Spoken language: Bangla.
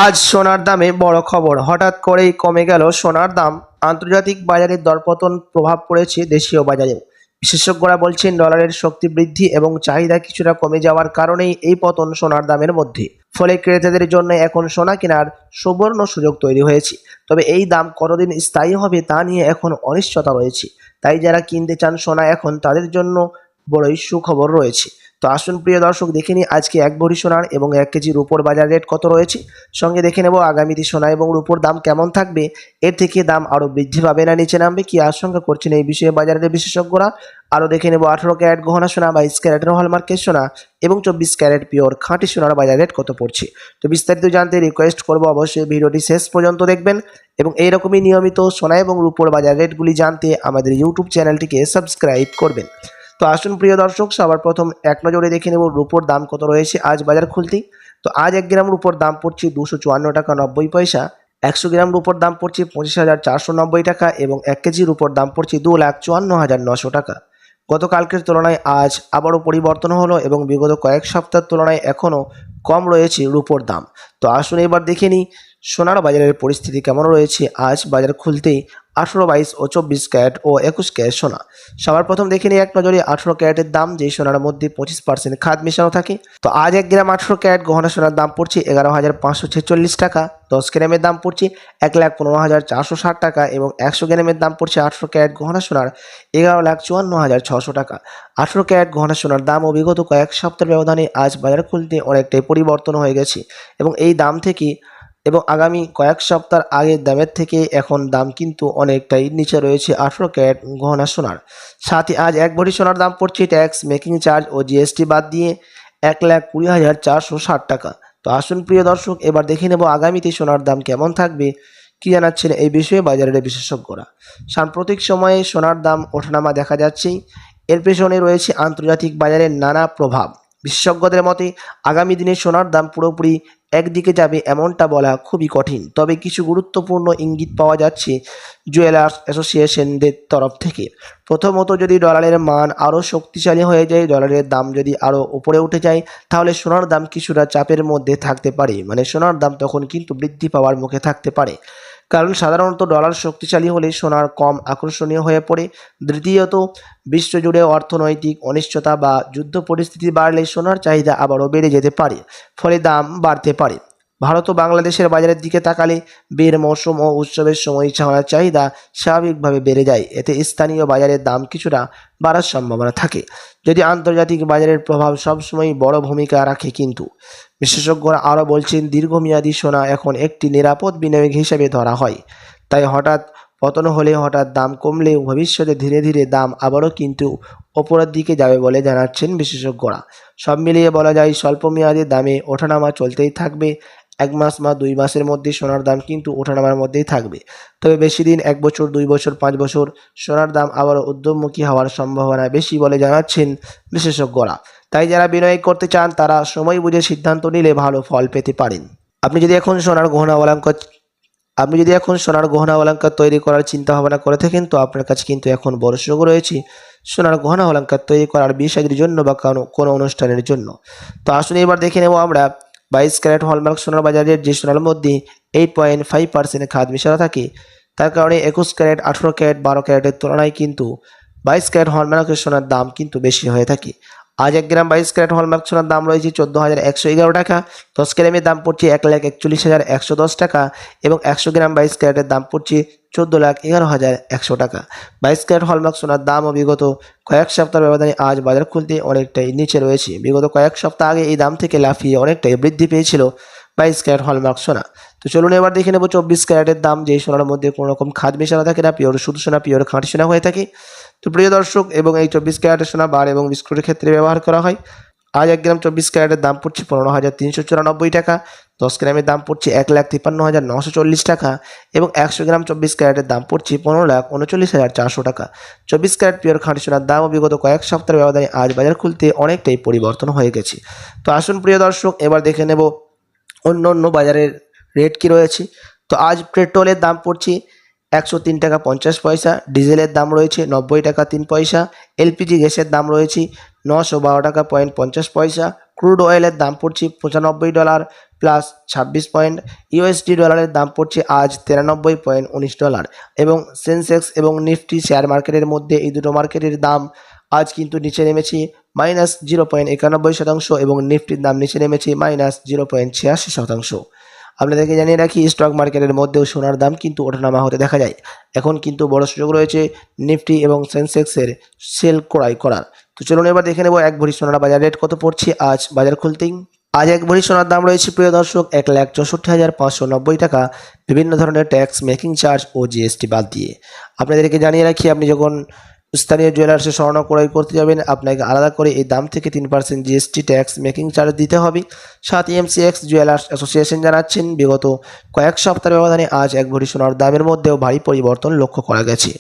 আজ সোনার দামে বড় খবর, হঠাৎ করেই কমে গেল সোনার দাম। আন্তর্জাতিক বাজারে দরপতন প্রভাব পড়েছে দেশীয় বাজারেও। বিশেষজ্ঞরা বলছেন ডলারের শক্তি বৃদ্ধি এবং চাহিদা কিছুটা কমে যাওয়ার কারণেই এই পতন সোনার দামের মধ্যে। ফলে ক্রেতাদের জন্য এখন সোনা কেনার সুবর্ণ সুযোগ তৈরি হয়েছে। তবে এই দাম কতদিন স্থায়ী হবে তা নিয়ে এখন অনিশ্চয়তা রয়েছে। তাই যারা কিনতে চান সোনা, এখন তাদের জন্য বড়ই সুখবর রয়েছে। তো আসুন প্রিয় দর্শক, দেখে নিই আজকে এক ভরি সোনার এবং 1 কেজি রূপোর বাজার রেট কত রয়েছে। সঙ্গে দেখে নেব আগামীতে সোনা এবং রূপোর দাম কেমন থাকবে, এর থেকে দাম আরও বৃদ্ধি পাবে না নিচে নামবে, কি আশঙ্কা করছেন এই বিষয়ে বাজারের বিশেষজ্ঞরা। আরও দেখে নেব 18 ক্যারেট গহনা সোনা, 22 ক্যারেটের হলমার্কের সোনা এবং 24 ক্যারেট পিওর খাঁটি সোনার বাজার রেট কত পড়ছে। তো বিস্তারিত জানতে রিকোয়েস্ট করব অবশ্যই ভিডিওটি শেষ পর্যন্ত দেখবেন এবং এইরকমই নিয়মিত সোনা এবং রূপোর বাজার রেটগুলি জানতে আমাদের ইউটিউব চ্যানেলটিকে সাবস্ক্রাইব করবেন। তো আসুন প্রিয় দর্শক, সবার প্রথম এক নজরে দেখে নেব রূপোর দাম কত রয়েছে আজ বাজার খুলতেই। তো আজ 1 গ্রাম রূপোর দাম পড়ছে 254 টাকা 90 পয়সা, 100 গ্রাম রূপোর দাম পড়ছে 25,490 টাকা এবং 1 কেজি রূপোর দাম পড়ছে 2,54,900 টাকা। গতকালকের তুলনায় আজ আবারও পরিবর্তন হলো এবং বিগত কয়েক সপ্তাহের তুলনায় এখনও কম রয়েছে রূপোর দাম। তো আসুন এবার দেখে নিই সোনার বাজারের পরিস্থিতি কেমন রয়েছে আজ বাজার খুলতেই 18, 22 ও 24 ক্যারেট ও 21 ক্যারেট সোনা। সবার প্রথম দেখে নিই এক নজরে 18 ক্যারেটের দাম, যেই সোনার মধ্যে 25% খাদ মেশানো থাকে। তো আজ 1 গ্রাম 18 ক্যারেট গহনা সোনার দাম পড়ছে 11,546 টাকা, 10 গ্রামের দাম পড়ছে 1,15,460 টাকা এবং 100 গ্রামের দাম পড়ছে 18 ক্যারেট গহনা সোনার 11,54,600 টাকা। 18 ক্যারেট গহনা সোনার দাম ও বিগত কয়েক সপ্তাহের ব্যবধানে আজ বাজার খুলতে অনেকটাই পরিবর্তন হয়ে গেছে এবং এই দাম থেকে এবং আগামী কয়েক সপ্তাহ আগের দামের থেকে এখন দাম কিন্তু অনেকটাই নিচে রয়েছে 18 ক্যারেট গহনা সোনার। সাথে আজ 1 ভরি সোনার দাম পড়ছে ট্যাক্স, মেকিং চার্জ ও জিএসটি বাদ দিয়ে 1,20,460 টাকা। তো আসুন প্রিয় দর্শক, এবার দেখে নেব আগামীতে সোনার দাম কেমন থাকবে, কি জানাচ্ছেন এই বিষয়ে বাজারের বিশেষজ্ঞরা। সাম্প্রতিক সময়ে সোনার দাম ওঠানামা দেখা যাচ্ছেই, এর পেছনে রয়েছে আন্তর্জাতিক বাজারের নানা প্রভাব। বিশেষজ্ঞদের মতে আগামী দিনে সোনার দাম পুরোপুরি একদিকে যাবে এমনটা বলা খুবই কঠিন, তবে কিছু গুরুত্বপূর্ণ ইঙ্গিত পাওয়া যাচ্ছে জুয়েলার্স অ্যাসোসিয়েশনদের তরফ থেকে। প্রথমত, যদি ডলারের মান আরও শক্তিশালী হয়ে যায়, ডলারের দাম যদি আরও উপরে উঠে যায়, তাহলে সোনার দাম কিছুটা চাপের মধ্যে থাকতে পারে, মানে সোনার দাম তখন কিন্তু বৃদ্ধি পাওয়ার মুখে থাকতে পারে, কারণ সাধারণত ডলার শক্তিশালী হলে সোনার কম আকর্ষণীয় হয়ে পড়ে। দ্বিতীয়ত, বিশ্বজুড়ে অর্থনৈতিক অনিশ্চয়তা বা যুদ্ধ পরিস্থিতি বাড়লে সোনার চাহিদা আবারও বেড়ে যেতে পারে, ফলে দাম বাড়তে পারে। ভারত ও বাংলাদেশের বাজারের দিকে তাকালে বিয়ের মৌসুম ও উৎসবের সময় সোনার চাহিদা স্বাভাবিকভাবে বেড়ে যায়, এতে স্থানীয় বাজারের দাম কিছুটা বাড়ার সম্ভাবনা থাকে। যদি আন্তর্জাতিক বাজারের প্রভাব সবসময় বড় ভূমিকা রাখে, কিন্তু বিশেষজ্ঞরা আরও বলছেন দীর্ঘমেয়াদী সোনা এখন একটি নিরাপদ বিনিয়োগ হিসেবে ধরা হয়। তাই হঠাৎ পতন হলে, হঠাৎ দাম কমলেও ভবিষ্যতে ধীরে ধীরে দাম আবারও কিন্তু ওপরের দিকে যাবে বলে জানাচ্ছেন বিশেষজ্ঞরা। সব মিলিয়ে বলা যায় স্বল্পমেয়াদী দামে ওঠানামা চলতেই থাকবে। 1 মাস বা 2 মাসের মধ্যে সোনার দাম কিন্তু ওঠানামার মধ্যেই থাকবে, তবে বেশি দিন 1 বছর, 2 বছর, 5 বছর সোনার দাম আবারও ঊর্ধ্বমুখী হওয়ার সম্ভাবনা বেশি বলে জানাচ্ছেন বিশেষজ্ঞরা। তাই যারা বিনিয়োগ করতে চান তারা সময় বুঝে সিদ্ধান্ত নিলে ভালো ফল পেতে পারেন। আপনি যদি এখন সোনার গহনা অলংকার তৈরি করার চিন্তা ভাবনা করে থাকেন, তো আপনার কাছে কিন্তু এখন বড় সুযোগ রয়েছে সোনার গহনা অলংকার তৈরি করার, বিয়ে শাদীর জন্য বা কোনো অনুষ্ঠানের জন্য। তো আসুন এবার দেখে নেব আমরা 22 ক্যারেট হলমার্ক সোনার বাজারের, যে সোনার মধ্যে 8.5% খাদ মেশানো থাকে। তার কারণে 21 ক্যারেট, 18 ক্যারেট, 12 ক্যারেটের তুলনায় কিন্তু 22 ক্যারেট হলমার্কের সোনার দাম কিন্তু বেশি হয়ে থাকে। আজ 1 গ্রাম 22 ক্যারেট হলমার্ক সোনার দাম রয়েছে 14,111 টাকা, 10 গ্রামের দাম পড়ছে 1,41,110 টাকা এবং 100 গ্রাম 22 ক্যারেটের দাম পড়ছে 14,11,100 টাকা। 22 ক্যারেট হলমার্ক সোনার দামও বিগত কয়েক সপ্তাহ ব্যবধানে আজ বাজার খুলতে অনেকটাই নিচে রয়েছে। বিগত কয়েক সপ্তাহ আগে এই দাম থেকে লাফিয়ে অনেকটাই বৃদ্ধি পেয়েছিল 22 ক্যারেট হলমার্ক সোনা। তো চলুন এবার দেখে নেব 24 ক্যারেটের দাম, যেই সোনার মধ্যে কোনো রকম খাদ মেশানো থাকে না, পিওর শুধু সোনা, পিওর খাঁটি সোনা হয়ে থাকে। তো প্রিয় দর্শক, এবং এই 24 ক্যারেটের সোনা বার এবং বিস্কুটের ক্ষেত্রে ব্যবহার করা হয়। আজ 1 গ্রাম 24 ক্যারেটের দাম পড়ছে 15,394 টাকা, 10 গ্রামের দাম পড়ছে 1,53,940 টাকা এবং 100 গ্রাম 24 ক্যারেটের দাম পড়ছে 15,39,400 টাকা। 24 ক্যারেট পিওর খাঁটি সোনার দামও বিগত কয়েক সপ্তাহের ব্যবধানে আজ বাজার খুলতে অনেকটাই পরিবর্তন হয়ে গেছে। তো আসুন প্রিয় দর্শক, এবার দেখে নেব অন্য অন্য বাজারের রেট কি রয়েছে। তো আজ পেট্রোলের দাম পড়ছে 103 টাকা 50 পয়সা, ডিজেলের দাম রয়েছে 90 টাকা 3 পয়সা, এলপিজি গ্যাসের দাম রয়েছে 912 টাকা 50 পয়সা, ক্রুড অয়েলের দাম পড়ছে $95 প্লাস 26 পয়েন্ট। ইউএসডি ডলারের দাম পড়ছে আজ $93.19 এবং সেন্সেক্স এবং নিফটি শেয়ার মার্কেটের মধ্যে এই দুটো মার্কেটের দাম আজ কিন্তু নিচে নেমেছে -0.91% এবং নিফটির দাম নিচে নেমেছে -0.86%। আপনাদেরকে জানিয়ে রাখি স্টক মার্কেটের মধ্যেও সোনার দাম কিন্তু ওঠানামা হতে দেখা যায়। এখন কিন্তু বড় সুযোগ রয়েছে নিফটি এবং সেন্সেক্সের সেল ক্রয় করার। তো চলুন এবার দেখে নেব এক ভরি সোনার বাজার রেট কত পড়ছে আজ বাজার খুলতেই। আজ এক ভরি সোনার দাম রয়েছে প্রিয় দর্শক 1,64,590 টাকা, বিভিন্ন ধরনের ট্যাক্স, মেকিং চার্জ ও জিএসটি বাদ দিয়ে। আপনাদেরকে জানিয়ে রাখি আপনি যখন স্থানীয় জুয়েলার্সে স্বর্ণ ক্রয় করতে যাবেন আপনাকে আলাদা করে এই দাম থেকে 3% জিএসটি ট্যাক্স মেকিং চার্জ দিতে হবে। সাথে এমসিএক্স জুয়েলার্স অ্যাসোসিয়েশন জানাচ্ছেন বিগত কয়েক সপ্তাহের ব্যবধানে আজ এক ভরি সোনার দামের মধ্যেও ভারী পরিবর্তন লক্ষ্য করা গেছে।